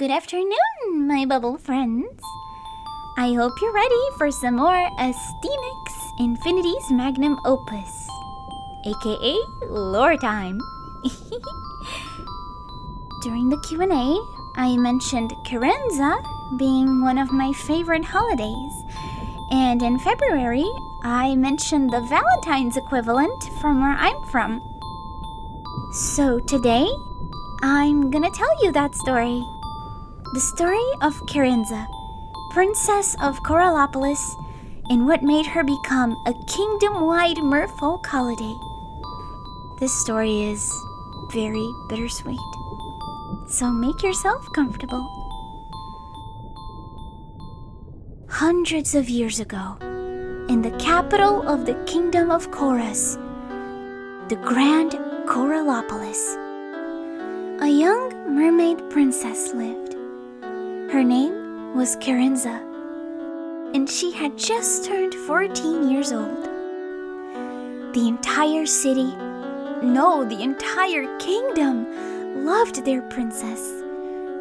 Good afternoon, my bubble friends. I hope you're ready for some more Asteonix Infinity's Magnum Opus, aka Lore Time. During the Q&A, I mentioned Kerenza being one of my favorite holidays, and in February, I mentioned the Valentine's equivalent from where I'm from. So today, I'm gonna tell you that story. The story of Kerenza, Princess of Corallopolis, and what made her become a kingdom-wide merfolk holiday. This story is very bittersweet, so make yourself comfortable. Hundreds of years ago, in the capital of the Kingdom of Chorus, the Grand Corallopolis, a young mermaid princess lived. Her name was Kerenza, and she had just turned 14 years old. The entire city, the entire kingdom loved their princess,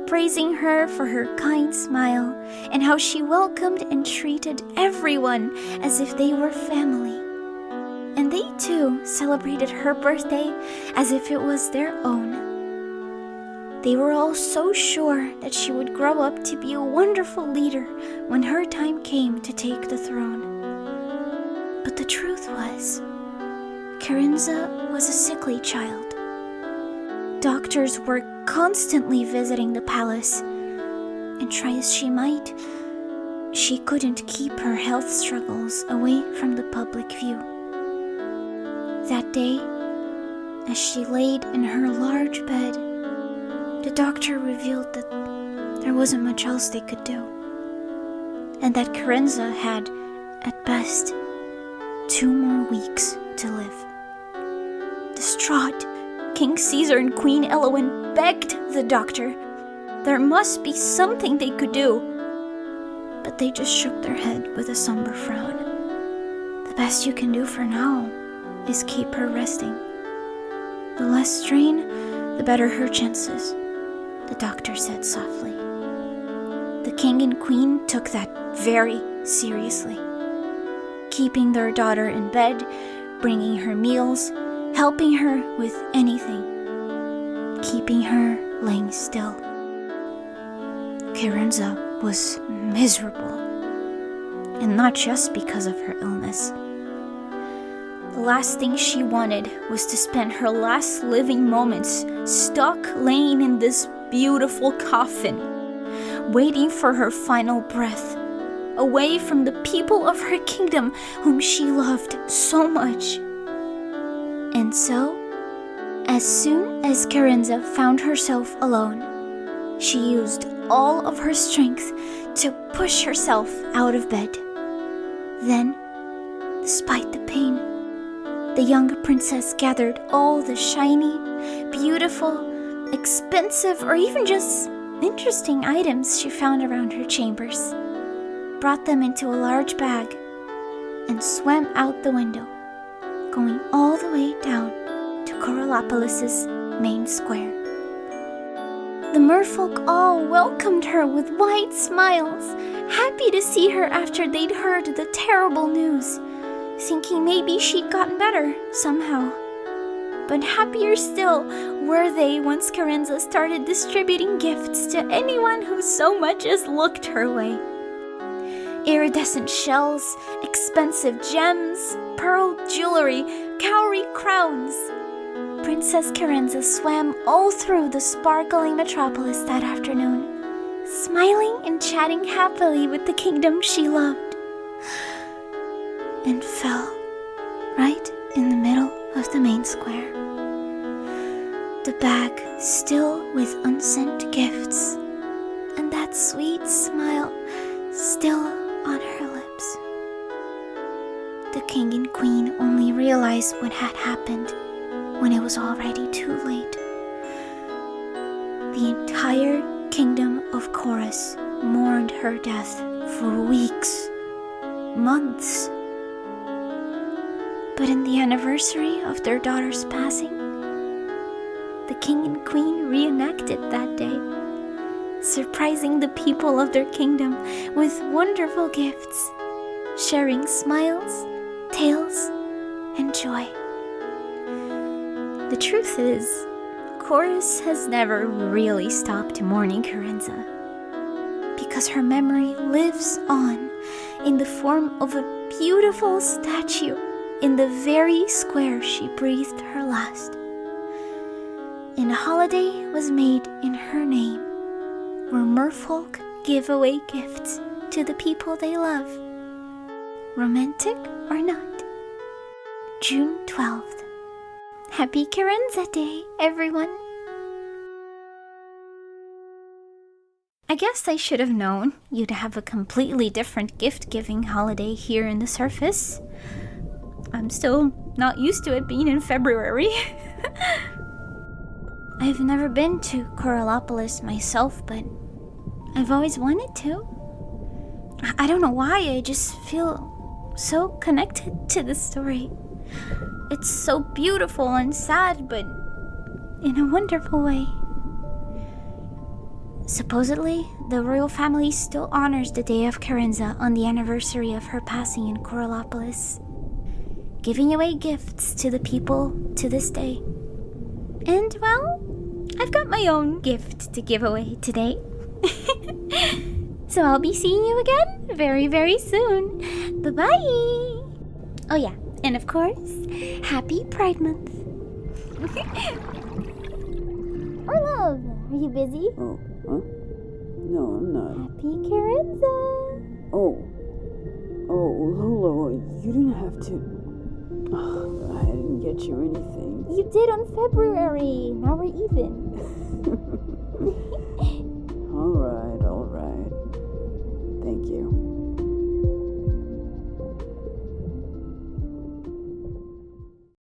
praising her for her kind smile and how she welcomed and treated everyone as if they were family. And they too celebrated her birthday as if it was their own. They were all so sure that she would grow up to be a wonderful leader when her time came to take the throne. But the truth was, Kerenza was a sickly child. Doctors were constantly visiting the palace, and try as she might, she couldn't keep her health struggles away from the public view. That day, as she laid in her large bed, the doctor revealed that there wasn't much else they could do, and that Kerenza had, at best, 2 more weeks to live. Distraught, King Caesar and Queen Elowen begged the doctor. There must be something they could do, but they just shook their head with a somber frown. The best you can do for now is keep her resting. The less strain, the better her chances, the doctor said softly. The king and queen took that very seriously, keeping their daughter in bed, bringing her meals, helping her with anything, keeping her laying still. Kerenza was miserable, and not just because of her illness. The last thing she wanted was to spend her last living moments stuck laying in this beautiful coffin, waiting for her final breath, away from the people of her kingdom whom she loved so much. And so, as soon as Kerenza found herself alone, she used all of her strength to push herself out of bed. Then, despite the pain, the young princess gathered all the shiny, beautiful, expensive, or even just interesting items she found around her chambers, brought them into a large bag, and swam out the window, going all the way down to Corallopolis' main square. The merfolk all welcomed her with wide smiles, happy to see her after they'd heard the terrible news, thinking maybe she'd gotten better somehow. But happier still were they once Kerenza started distributing gifts to anyone who so much as looked her way. Iridescent shells, expensive gems, pearl jewelry, cowrie crowns. Princess Kerenza swam all through the sparkling metropolis that afternoon, smiling and chatting happily with the kingdom she loved, and fell right in the middle of the main square, the bag still with unsent gifts, and that sweet smile still on her lips. The king and queen only realized what had happened when it was already too late. The entire kingdom of Chorus mourned her death for weeks, months. But in the anniversary of their daughter's passing, the king and queen reenacted that day, surprising the people of their kingdom with wonderful gifts, sharing smiles, tales, and joy. The truth is, Chorus has never really stopped mourning Kerenza, because her memory lives on in the form of a beautiful statue in the very square she breathed her last. And a holiday was made in her name, where merfolk give away gifts to the people they love, romantic or not. June 12th. Happy Kerenza Day, everyone! I guess I should have known you'd have a completely different gift-giving holiday here in the surface. I'm still not used to it being in February. I've never been to Coralopolis myself, but I've always wanted to. I don't know why, I just feel so connected to the story. It's so beautiful and sad, but in a wonderful way. Supposedly, the royal family still honors the day of Kerenza on the anniversary of her passing in Coralopolis, giving away gifts to the people to this day. And, well, I've got my own gift to give away today. So I'll be seeing you again very, very soon. Bye-bye! Oh yeah, and of course, happy Pride Month. Orlov, are you busy? Oh, huh? No, I'm not. Happy Kerenza! Oh, Lolo, you didn't have to. I didn't get you anything. You did on February. Now we're even.